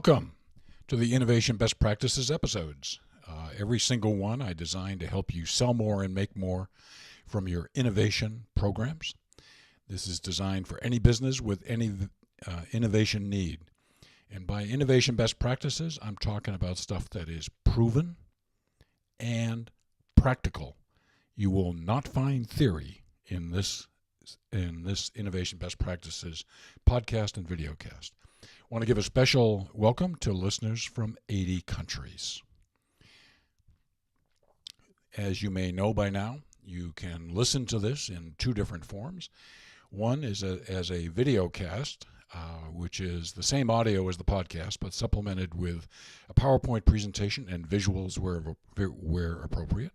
Welcome to the Innovation Best Practices episodes. Every single one I designed to help you sell more and make more from your innovation programs. This is designed for any business with any innovation need. And by innovation best practices, I'm talking about stuff that is proven and practical. You will not find theory in this Innovation Best Practices podcast and videocast. I want to give a special welcome to listeners from 80 countries. As you may know by now, you can listen to this in two different forms. One is as a videocast, which is the same audio as the podcast, but supplemented with a PowerPoint presentation and visuals where appropriate.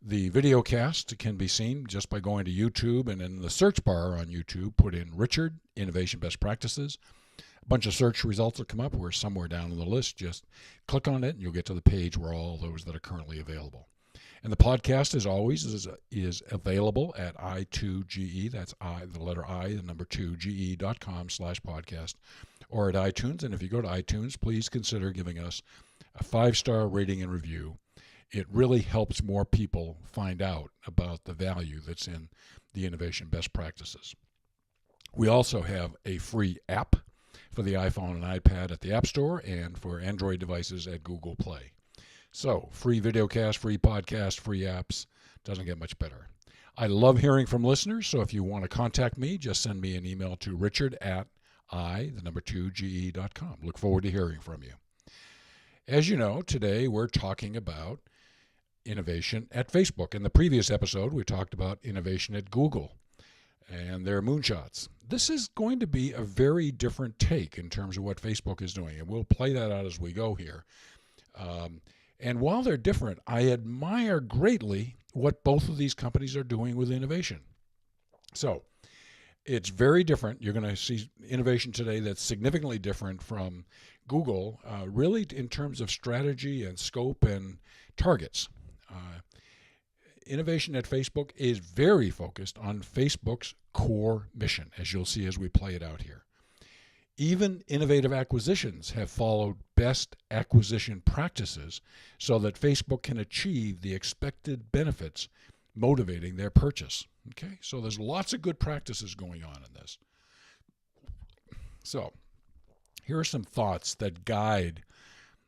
The videocast can be seen just by going to YouTube, and in the search bar on YouTube, put in Richard, Innovation Best Practices. A bunch of search results will come up. We're somewhere down on the list. Just click on it, and you'll get to the page where all those that are currently available. And the podcast, as always, is available at i2ge, that's the letter I, the number 2, ge.com/podcast, or at iTunes. And if you go to iTunes, please consider giving us a 5-star rating and review. It really helps more people find out about the value that's in the innovation best practices. We also have a free app for the iPhone and iPad at the App Store and for Android devices at Google Play. So, free videocast, free podcast, free apps. Doesn't get much better. I love hearing from listeners, so if you want to contact me, just send me an email to richard@i2ge.com. Look forward to hearing from you. As you know, today we're talking about innovation at Facebook. In the previous episode, we talked about innovation at Google and their moonshots. This is going to be a very different take in terms of what Facebook is doing, and we'll play that out as we go here. And while they're different, I admire greatly what both of these companies are doing with innovation. So it's very different. You're going to see innovation today that's significantly different from Google, really in terms of strategy and scope and targets. Innovation at Facebook is very focused on Facebook's core mission, as you'll see as we play it out here. Even innovative acquisitions have followed best acquisition practices so that Facebook can achieve the expected benefits motivating their purchase. Okay, so there's lots of good practices going on in this. So here are some thoughts that guide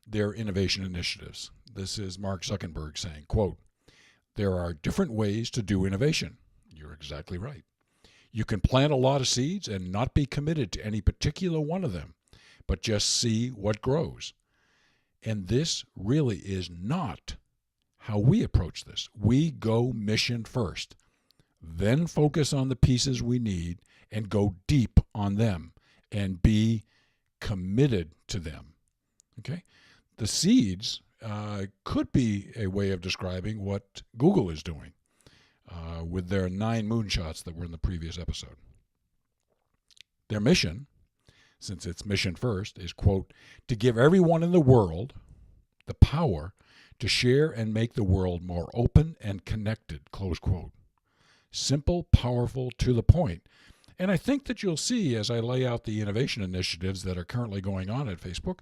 their innovation initiatives. This is Mark Zuckerberg saying, quote, "There are different ways to do innovation." You're exactly right. "You can plant a lot of seeds and not be committed to any particular one of them, but just see what grows. And this really is not how we approach this. We go mission first, then focus on the pieces we need and go deep on them and be committed to them." Okay? The seeds could be a way of describing what Google is doing with their 9 moonshots that were in the previous episode. Their mission, since it's mission first, is, quote, "to give everyone in the world the power to share and make the world more open and connected," close quote. Simple, powerful, to the point. And I think that you'll see as I lay out the innovation initiatives that are currently going on at Facebook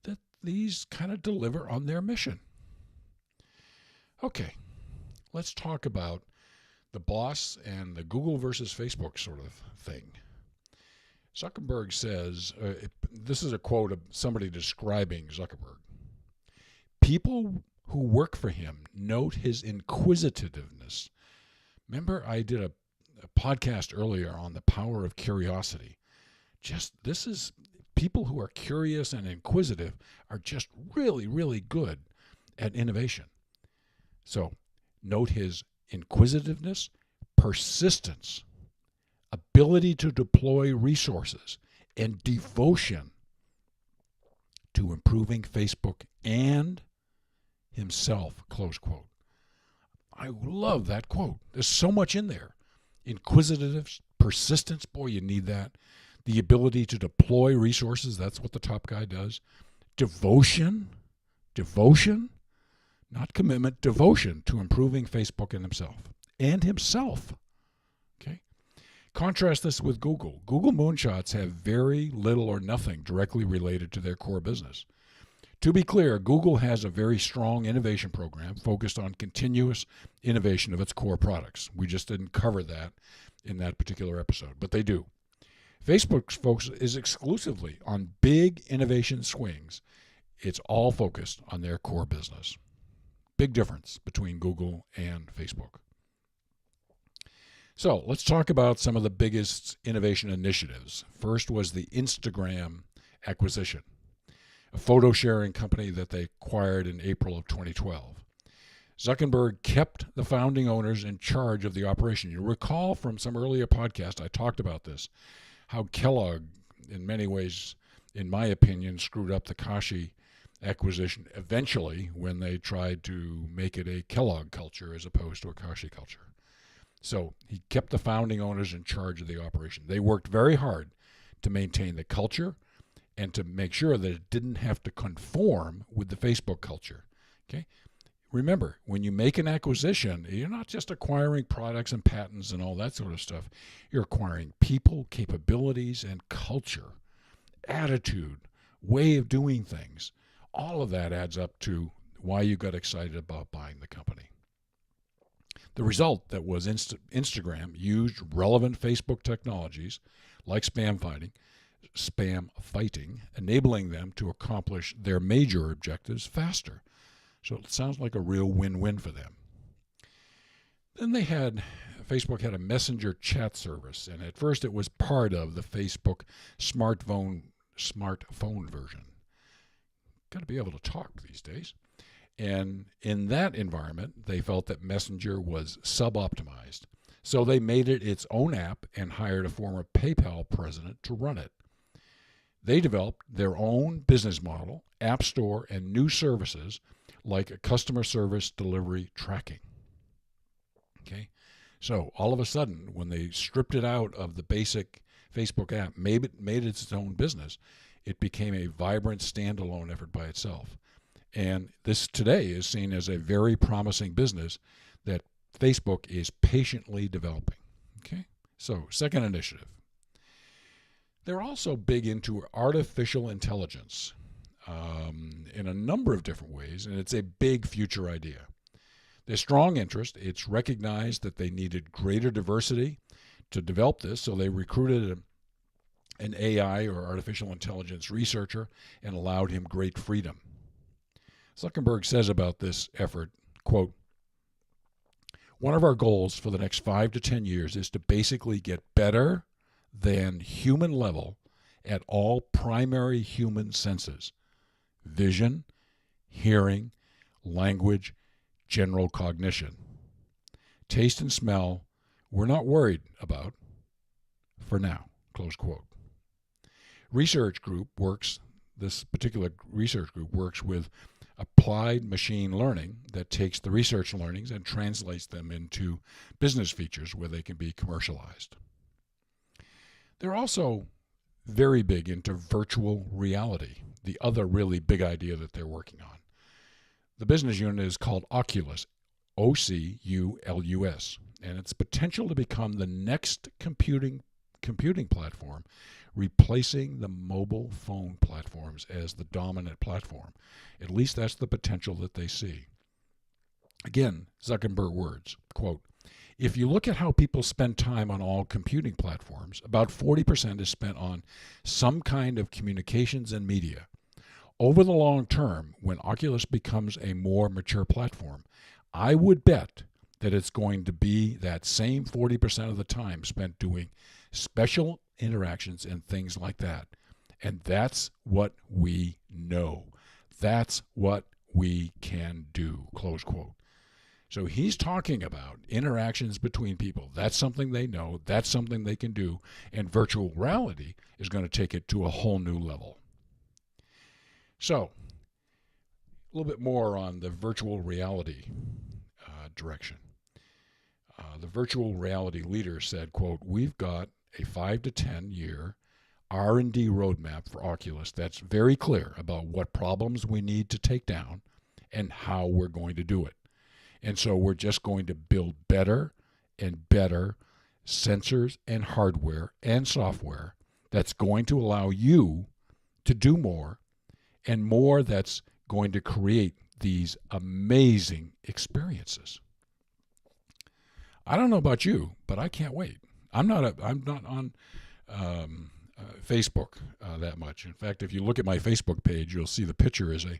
that these kind of deliver on their mission. Okay, let's talk about the boss and the Google versus Facebook sort of thing. Zuckerberg says, this is a quote of somebody describing Zuckerberg. "People who work for him note his inquisitiveness." Remember, I did a podcast earlier on the power of curiosity. This is people who are curious and inquisitive are just really, really good at innovation. So note his inquisitiveness, persistence, ability to deploy resources, and devotion to improving Facebook and himself, close quote. I love that quote. There's so much in there. Inquisitiveness, persistence, boy, you need that. The ability to deploy resources, that's what the top guy does. Devotion, not commitment, devotion to improving Facebook and himself. Okay? Contrast this with Google. Google moonshots have very little or nothing directly related to their core business. To be clear, Google has a very strong innovation program focused on continuous innovation of its core products. We just didn't cover that in that particular episode, but they do. Facebook's focus is exclusively on big innovation swings. It's all focused on their core business. Big difference between Google and Facebook. So let's talk about some of the biggest innovation initiatives. First was the Instagram acquisition, a photo sharing company that they acquired in April of 2012. Zuckerberg kept the founding owners in charge of the operation. You'll recall from some earlier podcast I talked about this, how Kellogg, in many ways, in my opinion, screwed up the Kashi acquisition eventually when they tried to make it a Kellogg culture as opposed to a Kashi culture. So he kept the founding owners in charge of the operation. They worked very hard to maintain the culture and to make sure that it didn't have to conform with the Facebook culture. Okay? Remember, when you make an acquisition, you're not just acquiring products and patents and all that sort of stuff. You're acquiring people, capabilities, and culture, attitude, way of doing things. All of that adds up to why you got excited about buying the company. The result that was Instagram used relevant Facebook technologies like spam fighting, enabling them to accomplish their major objectives faster. So it sounds like a real win-win for them. Then Facebook had a messenger chat service, and at first it was part of the Facebook smartphone version. Got to be able to talk these days. And in that environment, they felt that Messenger was sub-optimized. So they made it its own app and hired a former PayPal president to run it. They developed their own business model, app store, and new services like a customer service delivery tracking. Okay, so all of a sudden, when they stripped it out of the basic Facebook app, made it its own business, it became a vibrant standalone effort by itself. And this today is seen as a very promising business that Facebook is patiently developing. Okay, so second initiative. They're also big into artificial intelligence in a number of different ways, and it's a big future idea. There's strong interest. It's recognized that they needed greater diversity to develop this, so they recruited an AI or artificial intelligence researcher and allowed him great freedom. Zuckerberg says about this effort, quote, "One of our goals for the next 5 to 10 years is to basically get better than human level at all primary human senses: vision, hearing, language, general cognition. Taste and smell, we're not worried about for now," close quote. This particular research group works with applied machine learning that takes the research learnings and translates them into business features where they can be commercialized. They're also very big into virtual reality, the other really big idea that they're working on. The business unit is called Oculus, Oculus, and its potential to become the next computing platform, replacing the mobile phone platforms as the dominant platform. At least that's the potential that they see. Again, Zuckerberg words, quote, "If you look at how people spend time on all computing platforms, about 40% is spent on some kind of communications and media. Over the long term, when Oculus becomes a more mature platform, I would bet that it's going to be that same 40% of the time spent doing special interactions and things like that. And that's what we know. That's what we can do," close quote. So he's talking about interactions between people. That's something they know. That's something they can do. And virtual reality is going to take it to a whole new level. So a little bit more on the virtual reality direction. The virtual reality leader said, quote, "We've got a 5 to 10 year R&D roadmap for Oculus that's very clear about what problems we need to take down and how we're going to do it. And so we're just going to build better and better sensors and hardware and software that's going to allow you to do more, and more that's going to create these amazing experiences. I don't know about you, but I can't wait. I'm not on Facebook that much. In fact, if you look at my Facebook page, you'll see the picture is a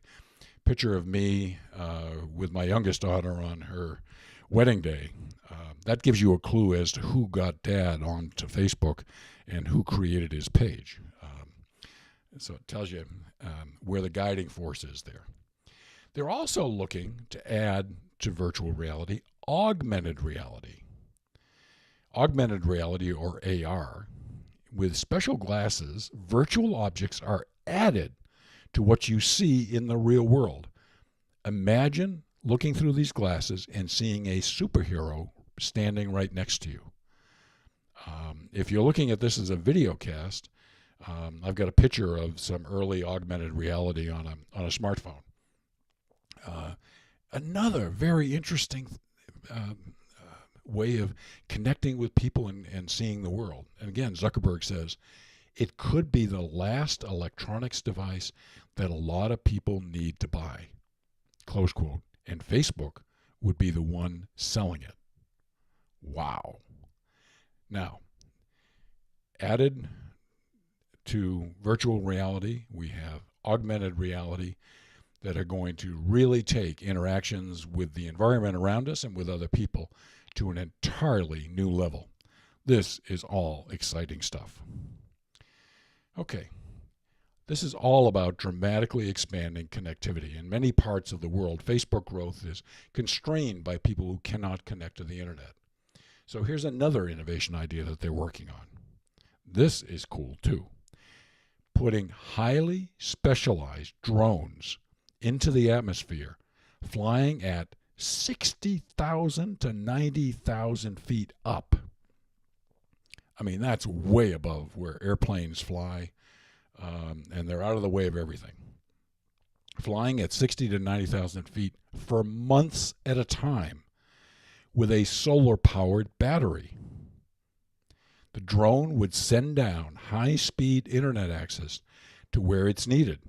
picture of me with my youngest daughter on her wedding day. That gives you a clue as to who got Dad onto Facebook and who created his page. So it tells you where the guiding force is there. They're also looking to add to virtual reality augmented reality. Augmented reality, or AR, with special glasses, virtual objects are added to what you see in the real world. Imagine looking through these glasses and seeing a superhero standing right next to you. If you're looking at this as a video cast, I've got a picture of some early augmented reality on a smartphone. Another very interesting way of connecting with people and seeing the world. And again, Zuckerberg says it could be the last electronics device that a lot of people need to buy, close quote. And Facebook would be the one selling it. Wow. Now, added to virtual reality, we have augmented reality that are going to really take interactions with the environment around us and with other people to an entirely new level. This is all exciting stuff. Okay, this is all about dramatically expanding connectivity. In many parts of the world, Facebook growth is constrained by people who cannot connect to the internet. So here's another innovation idea that they're working on. This is cool too. Putting highly specialized drones into the atmosphere, flying at 60,000 to 90,000 feet up. I mean, that's way above where airplanes fly, and they're out of the way of everything. Flying at 60 to 90,000 feet for months at a time with a solar-powered battery. The drone would send down high-speed internet access to where it's needed.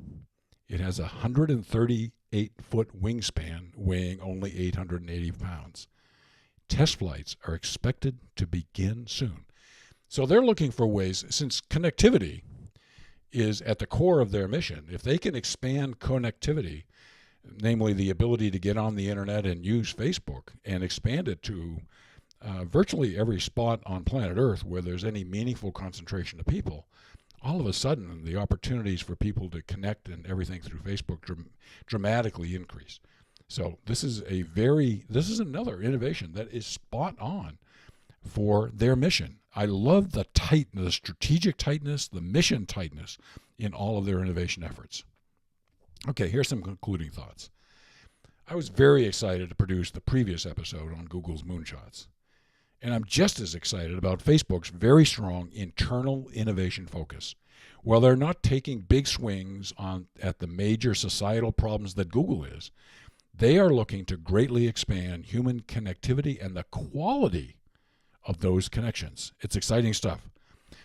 It has a 138-foot wingspan weighing only 880 pounds. Test flights are expected to begin soon. So they're looking for ways, since connectivity is at the core of their mission, if they can expand connectivity, namely the ability to get on the internet and use Facebook, and expand it to virtually every spot on planet Earth where there's any meaningful concentration of people, all of a sudden the opportunities for people to connect and everything through Facebook dramatically increase. So this is another innovation that is spot on for their mission. I love the strategic tightness, the mission tightness in all of their innovation efforts. Okay, here's some concluding thoughts. I was very excited to produce the previous episode on Google's moonshots. And I'm just as excited about Facebook's very strong internal innovation focus. While they're not taking big swings at the major societal problems that Google is, they are looking to greatly expand human connectivity and the quality of those connections. It's exciting stuff.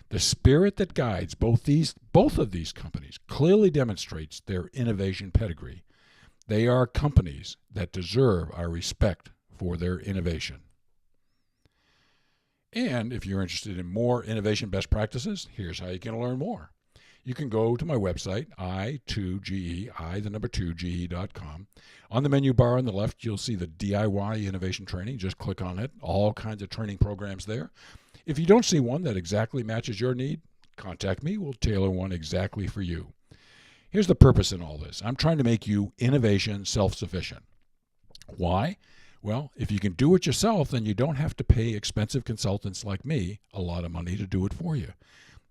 The spirit that guides both of these companies clearly demonstrates their innovation pedigree. They are companies that deserve our respect for their innovation. And if you're interested in more innovation best practices, here's how you can learn more. You can go to my website, i2ge.com. On the menu bar on the left, you'll see the DIY innovation training. Just click on it. All kinds of training programs there. If you don't see one that exactly matches your need, contact me. We'll tailor one exactly for you. Here's the purpose in all this. I'm trying to make you innovation self-sufficient. Why? Well, if you can do it yourself, then you don't have to pay expensive consultants like me a lot of money to do it for you.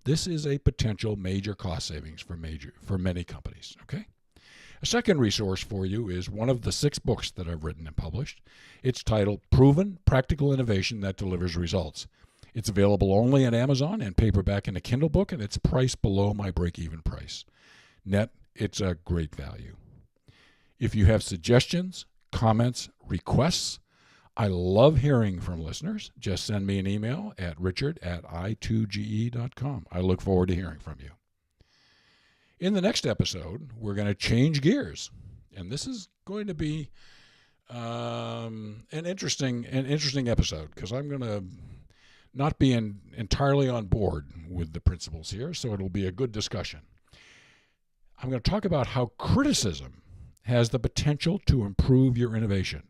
This is a potential major cost savings for many companies, okay? A second resource for you is one of the 6 books that I've written and published. It's titled Proven Practical Innovation That Delivers Results. It's available only on Amazon and paperback in a Kindle book, and it's priced below my break-even price. Net, it's a great value. If you have suggestions, comments, requests, I love hearing from listeners. Just send me an email at richard@i2ge.com. I look forward to hearing from you. In the next episode, we're going to change gears. And this is going to be an interesting episode, because I'm going to not be entirely on board with the principles here, so it'll be a good discussion. I'm going to talk about how criticism has the potential to improve your innovation.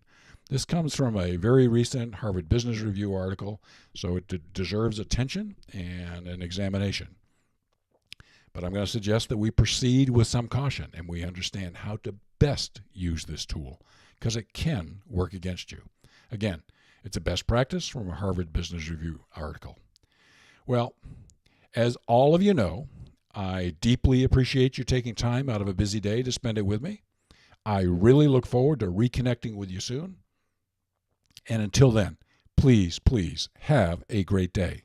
This comes from a very recent Harvard Business Review article, so it deserves attention and an examination. But I'm going to suggest that we proceed with some caution and we understand how to best use this tool, because it can work against you. Again, it's a best practice from a Harvard Business Review article. Well, as all of you know, I deeply appreciate you taking time out of a busy day to spend it with me. I really look forward to reconnecting with you soon. And until then, please have a great day.